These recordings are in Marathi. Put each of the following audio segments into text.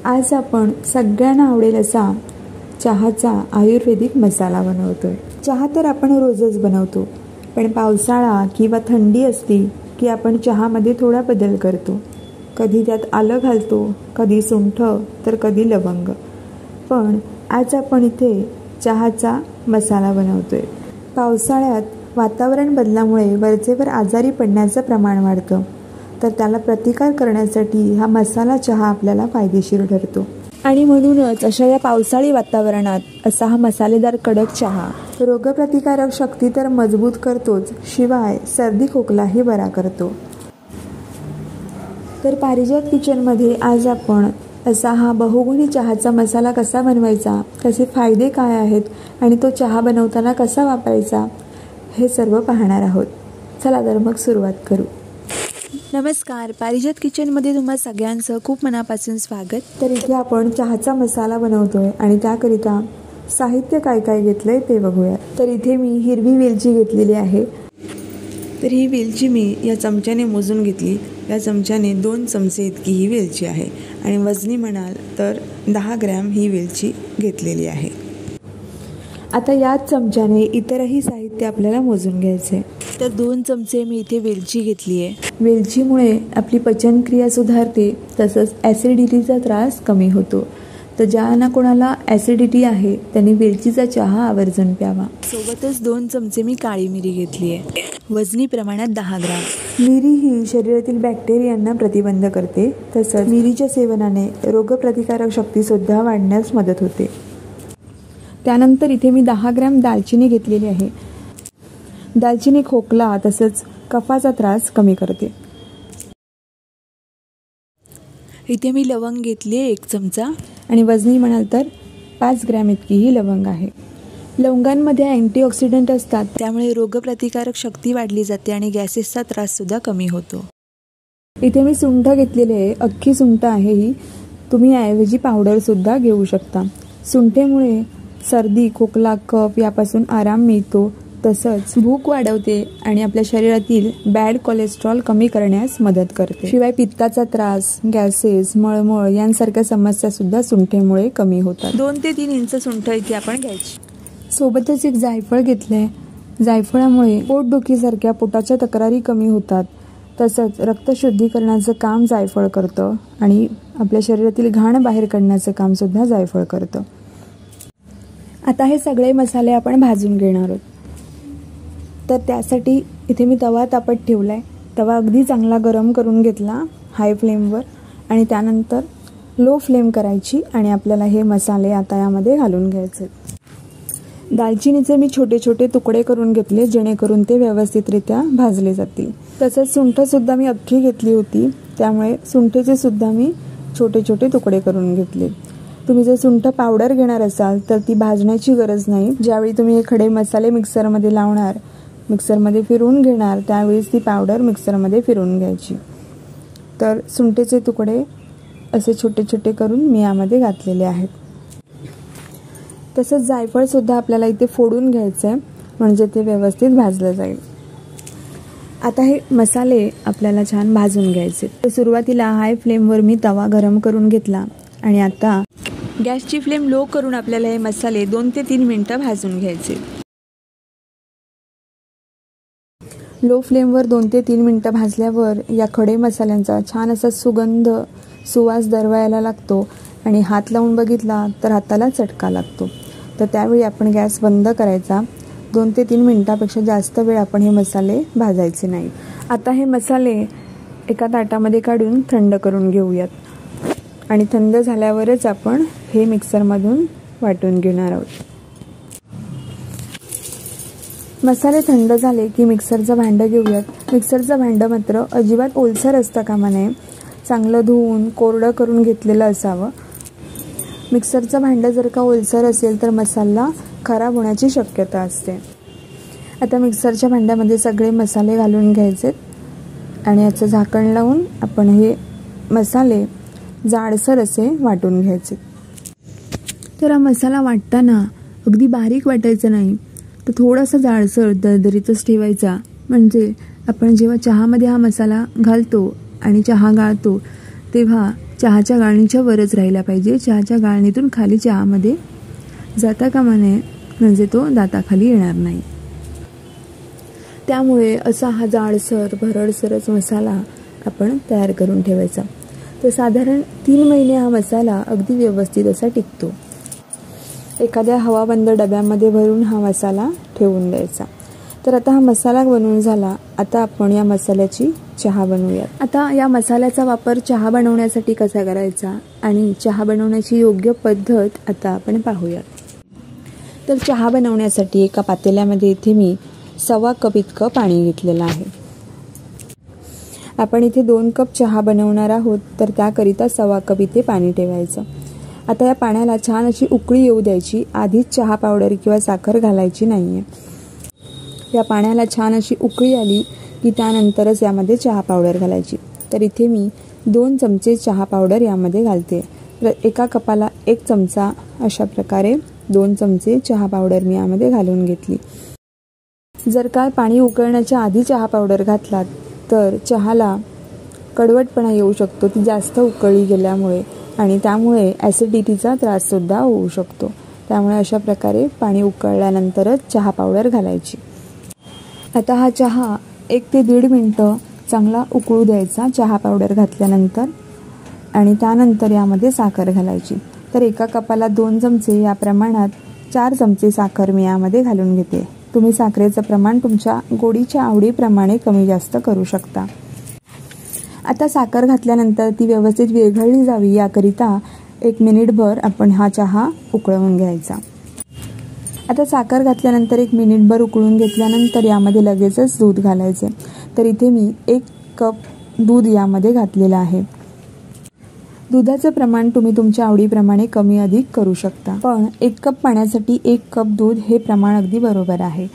आज आपण सगळ्यांना आवडेल असा चहाचा आयुर्वेदिक मसाला बनवतोय। चहा तर आपण रोजच बनवतो, पण पावसाळा किंवा थंडी असली की आपण चहामध्ये थोडा बदल करतो। कधी त्यात आलं घालतो, कधी सुंठ तर कधी लवंग। पण आज आपण इथे चहाचा मसाला बनवतोय। पावसाळ्यात वातावरण बदलामुळे वरचेवर आजारी पडण्याचं प्रमाण वाढतं, तर त्याला प्रतिकार करण्यासाठी हा मसाला चहा आपल्याला फायदेशीर ठरतो। आणि म्हणूनच अशा या पावसाळी वातावरणात असा हा मसालेदार कडक चहा रोगप्रतिकारक शक्ती तर मजबूत करतोच, शिवाय सर्दी खोकलाही बरा करतो। तर पारिजात किचनमध्ये आज आपण असा हा बहुगुणी चहाचा मसाला कसा बनवायचा, त्याचे फायदे काय आहेत आणि तो चहा बनवताना कसा वापरायचा हे सर्व पाहणार आहोत। चला तर मग सुरुवात करू। नमस्कार, पारिजात किचनमध्ये तुम्हा सगळ्यांचं खूप मनापासून स्वागत। तर इथे आपण चहाचा मसाला बनवतोय आणि त्याकरिता साहित्य काय काय घेतलंय ते बघूया। तर इथे मी हिरवी वेलची घेतलेली आहे। तर ही वेलची मी या चमच्याने मोजून घेतली। या चमच्याने 2 चमचे इतकी ही वेलची आहे आणि वजनी म्हणाल तर 10 ग्रॅम ही वेलची घेतलेली आहे। आता याच चमच्याने इतरही साहित्य आपल्याला मोजून घ्यायचे। तर 2 चमचे मी इथे वेलची घेतली आहे। वेलचीमुळे आपली पचनक्रिया सुधारते, तसंच ॲसिडिटीचा त्रास कमी होतो। तर ज्यांना कोणाला ॲसिडिटी आहे त्यांनी वेलचीचा चहा आवर्जून प्यावा। सोबतच 2 चमचे मी काळी मिरी घेतली आहे, वजनी प्रमाणात 10 ग्रॅम। मिरी ही शरीरातील बॅक्टेरियांना प्रतिबंध करते, तसंच मिरीच्या सेवनाने रोगप्रतिकारक शक्तीसुद्धा वाढण्यास मदत होते। त्यानंतर इथे मी 10 ग्रॅम दालचिनी घेतलेली आहे। दालचिनी खोकला तसंच कफाचा त्रास कमी करते। इथे मी लवंग घेतली 1 चमचा आणि वजनी म्हणाल तर 5 ग्रॅम इतकी ही लवंग आहे। लवंगांमध्ये अँटीऑक्सिडंट असतात, त्यामुळे रोगप्रतिकारक शक्ती वाढली जाते आणि गॅसेसचा त्रास सुद्धा कमी होतो। इथे मी सुंठ घेतलेली आहे, अख्खी सुंठ आहे ही, तुम्ही ऐवजी पावडर सुद्धा घेऊ शकता। सुंठेमुळे सर्दी खोकला कफ यापासून आराम मिळतो, तसंच भूक वाढवते आणि आपल्या शरीरातील बॅड कोलेस्ट्रॉल कमी करण्यास मदत करते। शिवाय पित्ताचा त्रास, गॅसेस, मळमळ यांसारख्या समस्या सुद्धा सुंठेमुळे कमी होतात। 2 ते 3 इंच सुंठ इथे आपण घ्यायची। सोबतच एक जायफळ घेतलंय। जायफळामुळे पोटदुखीसारख्या पोटाच्या तक्रारी कमी होतात, तसंच रक्तशुद्धीकरणाचं काम जायफळ करतं आणि आपल्या शरीरातील घाण बाहेर काढण्याचं काम सुद्धा जायफळ करतं। आता हे सगळे मसाले आपण भाजून घेणार आहोत। तर त्यासाठी इथे मी तवा तापत ठेवलाय। तवा अगदी चांगला गरम करून घेतला हाय फ्लेमवर आणि त्यानंतर लो फ्लेम करायची आणि आपल्याला हे मसाले आता यामध्ये घालून घ्यायचे। दालचिनीचे मी छोटे छोटे तुकडे करून घेतले, जेणेकरून ते व्यवस्थितरित्या भाजले जातील। तसंच सुंठ सुद्धा मी अख्खी घेतली होती, त्यामुळे सुंठेचे सुद्धा मी छोटे छोटे तुकडे करून घेतले। तुम्ही जर सुंठ पावडर घेणार असाल तर ती भाजण्याची गरज नाही। ज्यावेळी तुम्ही हे खडे मसाले मिक्सरमध्ये लावणार, मिक्सरमध्ये फिरवून घेणार, त्यावेळेस ती पावडर मिक्सरमध्ये फिरवून घ्यायची। तर सुंठेचे तुकडे असे छोटे छोटे करून मी यामध्ये घातलेले आहेत। तसंच जायफळ सुद्धा आपल्याला इथे फोडून घ्यायचं आहे, म्हणजे ते व्यवस्थित भाजलं जाईल। आता हे मसाले आपल्याला छान भाजून घ्यायचे। तर सुरुवातीला हाय फ्लेमवर मी तवा गरम करून घेतला आणि आता गॅसची फ्लेम लो करून आपल्याला हे मसाले 2 ते 3 मिनिटं भाजून घ्यायचे। लो फ्लेमवर 2 ते 3 मिनिटं भाजल्यावर या खडे मसाल्यांचा छान असा सुवास दरवळायला लागतो आणि हात लावून बघितला तर हाताला चटका लागतो। तर त्यावेळी आपण गॅस बंद करायचा। 2 ते 3 मिनिटापेक्षा जास्त वेळ आपण हे मसाले भाजायचे नाही। आता हे मसाले एका ताटामध्ये काढून थंड करून घेऊयात आणि थंड झाल्यावरच आपण हे मिक्सरमधून वाटून घेणार आहोत। मसाले थंड झाले की मिक्सरचं भांडं घेऊयात। मिक्सरचं भांडं मात्र अजिबात ओलसर असता कामा नये, चांगलं धुवून कोरडं करून घेतलेलं असावं। मिक्सरचं भांडं जर का ओलसर असेल तर मसाला खराब होण्याची शक्यता असते। आता मिक्सरच्या भांड्यामध्ये सगळे मसाले घालून घ्यायचे आणि याचं झाकण लावून आपण हे मसाले जाडसर असे वाटून घ्यायचे। तर हा मसाला वाटताना अगदी बारीक वाटायचं नाही, तर थोडासा जाडसर दरदरीतच ठेवायचा, म्हणजे आपण जेव्हा चहामध्ये हा मसाला घालतो आणि चहा गाळतो तेव्हा चहाच्या गाळणीच्या वरच राहिला पाहिजे. चहाच्या गाळणीतून खाली चहामध्ये जाता कामा नये, म्हणजे तो दाताखाली येणार नाही. त्यामुळे असा हा जाडसर भरडसरच मसाला आपण तयार करून ठेवायचा. तर साधारण 3 महिने हा मसाला अगदी व्यवस्थित असा टिकतो. एखाद्या हवाबंद डब्यामध्ये भरून हा मसाला ठेवून द्यायचा. तर आता हा मसाला बनवून झाला. आता आपण या मसाल्याची चहा बनवूयात. आता या मसाल्याचा वापर चहा बनवण्यासाठी कसा करायचा आणि चहा बनवण्याची योग्य पद्धत आता आपण पाहूयात. तर चहा बनवण्यासाठी एका पातेल्यामध्ये इथे मी 1.25 कप इतकं पाणी घेतलेलं आहे. आपण इथे 2 कप चहा बनवणार आहोत, तर त्याकरिता 1.25 कप इथे पाणी ठेवायचं. आता या पाण्याला छान अशी उकळी येऊ द्यायची. आधीच चहा पावडर किंवा साखर घालायची नाहीये. या पाण्याला छान अशी उकळी आली की त्यानंतरच यामध्ये चहा पावडर घालायची. तर इथे मी 2 चमचे चहा पावडर यामध्ये घालते. एका कपाला 1 चमचा अशा प्रकारे 2 चमचे चहा पावडर मी यामध्ये घालून घेतली. जर काय पाणी उकळण्याच्या आधी चहा पावडर घातलात तर चहाला कडवटपणा येऊ शकतो, ती जास्त उकळली गेल्यामुळे, आणि त्यामुळे ॲसिडिटीचा त्राससुद्धा होऊ शकतो. त्यामुळे अशा प्रकारे पाणी उकळल्यानंतरच चहा पावडर घालायची. आता हा चहा 1 ते 1.5 मिनटं चांगला उकळू द्यायचा चहा पावडर घातल्यानंतर, आणि त्यानंतर यामध्ये साखर घालायची. तर एका कपाला 2 चमचे या प्रमाणात 4 चमचे साखर मी यामध्ये घालून घेते. तुम्ही साखरेचं प्रमाण तुमच्या गोडीच्या आवडीप्रमाणे कमी जास्त करू शकता. आता साखर घातल्यानंतर ती व्यवस्थित विरघळली जावी याकरिता 1 मिनिटभर आपण हा चहा उकळवून घ्यायचा. आता साखर घातल्यानंतर 1 मिनिटभर उकळून घेतल्यानंतर यामध्ये लगेचच दूध घालायचे. तर इथे मी 1 कप दूध यामध्ये घातलेलं आहे. दुधाचं प्रमाण तुम्ही तुमच्या आवडीप्रमाणे कमी अधिक करू शकता, पण 1 कप पाण्यासाठी 1 कप दूध हे प्रमाण अगदी बरोबर आहे.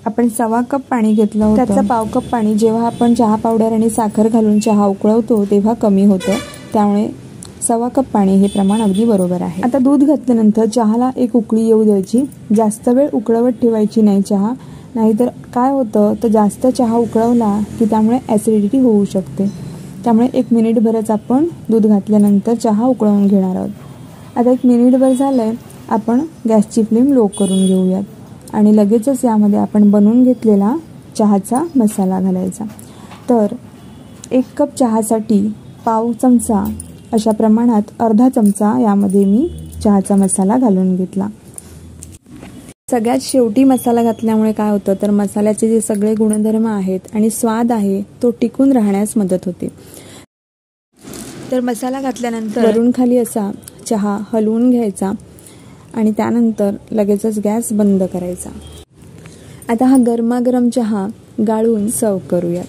आपण 1.25 कप पाणी घेतलं होतं, त्याचा 1/2 कप पाणी जेव्हा आपण चहा पावडर आणि साखर घालून चहा उकळवतो तेव्हा कमी होतं. त्यामुळे 1.25 कप पाणी हे प्रमाण अगदी बरोबर आहे. आता दूध घातल्यानंतर चहाला 1 उकळी येऊ द्यायची. जास्त वेळ उकळवत ठेवायची नाही चहा, नाहीतर काय होतं तर जास्त चहा उकळवला की त्यामुळे ॲसिडिटी होऊ शकते. त्यामुळे 1 मिनिटभरच आपण दूध घातल्यानंतर चहा उकळवून घेणार आहोत. आता 1 मिनिटभर झालंय, आपण गॅसची फ्लेम लो करून घेऊयात आणि लगेचच यामध्ये आपण बनवून घेतलेला चहाचा मसाला घालायचा. तर 1 कप चहासाठी 1/2 चमचा अशा प्रमाणात 1/2 चमचा यामध्ये मी चहाचा मसाला घालून घेतला. सगळ्यात शेवटी मसाला घातल्यामुळे काय होतं तर मसाल्याचे जे सगळे गुणधर्म आहेत आणि स्वाद आहे तो टिकून राहण्यास मदत होते. तर मसाला घातल्यानंतर वरून खाली असा चहा हलवून घ्यायचा आणि त्यानंतर लगेचच गॅस बंद करायचा. आता हा गरमागरम चहा गाळून सर्व करूया.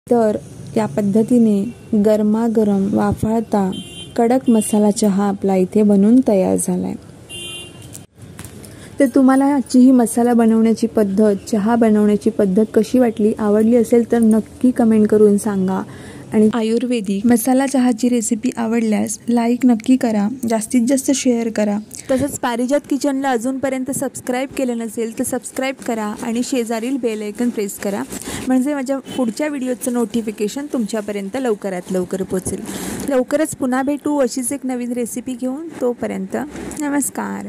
तर या पद्धतीने गरमागरम वाफाळता कडक मसाला चहा आपला इथे बनून तयार झालाय. तर तुम्हाला आजची ही मसाला बनवण्याची पद्धत, चहा बनवण्याची पद्धत कशी वाटली, आवडली असेल तर नक्की कमेंट करून सांगा. आणि आयुर्वेदिक मसाला चहाची रेसिपी आवडल्यास लाईक नक्की करा, जास्तीत जास्त शेअर करा. तसंच पारिजात किचनला अजूनपर्यंत सबस्क्राईब केलं नसेल तर सबस्क्राईब करा आणि शेजारील बेल आयकन प्रेस करा, म्हणजे माझ्या पुढच्या व्हिडिओचं नोटिफिकेशन तुमच्यापर्यंत लवकरात लवकर पोहोचेल. लवकरच पुन्हा भेटू अशीच एक नवीन रेसिपी घेऊन. तोपर्यंत नमस्कार.